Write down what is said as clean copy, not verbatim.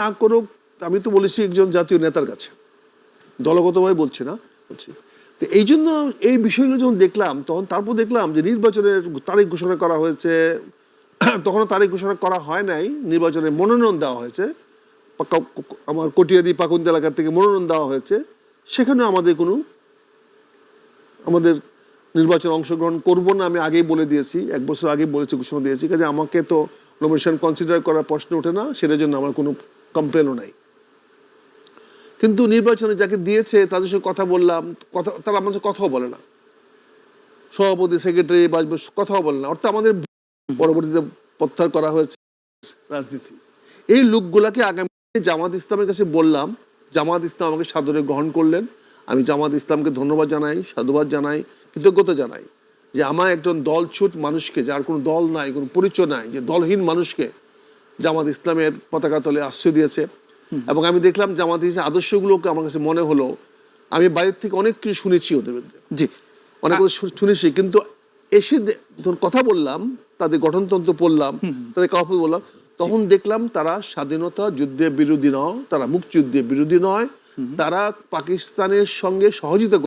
না করুক, আমি তো বলেছি একজন জাতীয় নেতার কাছে, দলগতভাবে বলছি না, বলছি। তো এই জন্য এই বিষয়গুলো যখন দেখলাম, তখন তারপর দেখলাম যে নির্বাচনের তারিখ ঘোষণা করা হয়েছে, তখনও তারিখ ঘোষণা করা হয় নাই, নির্বাচনের মনোনয়ন দেওয়া হয়েছে, আমার কটিয়াদি পাকুন্দ এলাকা থেকে মনোনয়ন দেওয়া হয়েছে, সেখানে আমাদের নির্বাচনে অংশগ্রহণ করব না আমি আগেই বলে দিয়েছি, 1 বছর আগেই বলেছি, ঘোষণা দিয়েছি, কাজে আমাকে তো নমিনেশন কনসিডার করার প্রশ্ন ওঠে না, সেটার জন্য আমার কোনো কমপ্লেনও নাই। কিন্তু নির্বাচনে যাকে দিয়েছে তাদের সঙ্গে কথা বললাম, তারা আমার সাথে কথাও বলে না, সভাপতি সেক্রেটারি বা কথাও বলে না, অর্থাৎ আমাদের পরবর্তীতে প্রত্যাহার করা হয়েছে রাজনীতি। এই লোকগুলাকে আগামী জামাত ইসলামের কাছে বললাম, জামাত ইসলাম আমাকে সাদরে গ্রহণ করলেন, আমি জামাত ইসলামকে ধন্যবাদ জানাই, সাধুবাদ জানাই, কৃতজ্ঞতা জানাই যে আমার একজন দলছুট মানুষকে, যার কোনো দল নাই, কোনো পরিচয় নাই, যে দলহীন মানুষকে জামাত ইসলামের পতাকা তলে আশ্রয় দিয়েছে। এবং আমি দেখলাম জামাত ইসলামের আদর্শগুলোকে আমার কাছে মনে হলো, আমি বাইরের থেকে অনেক কিছু শুনেছি ওদের মধ্যে, জি অনেক কিছু শুনেছি, কিন্তু এসে যখন কথা বললাম, তাদের গঠনতন্ত্র পড়লাম, তাদের কাউকে বললাম, তখন দেখলাম তারা স্বাধীনতা যুদ্ধের বিরোধী নয়, তারা মুক্তিযুদ্ধের বিরোধী নয়, তারা পাকিস্তানের সঙ্গে সহযোগিতা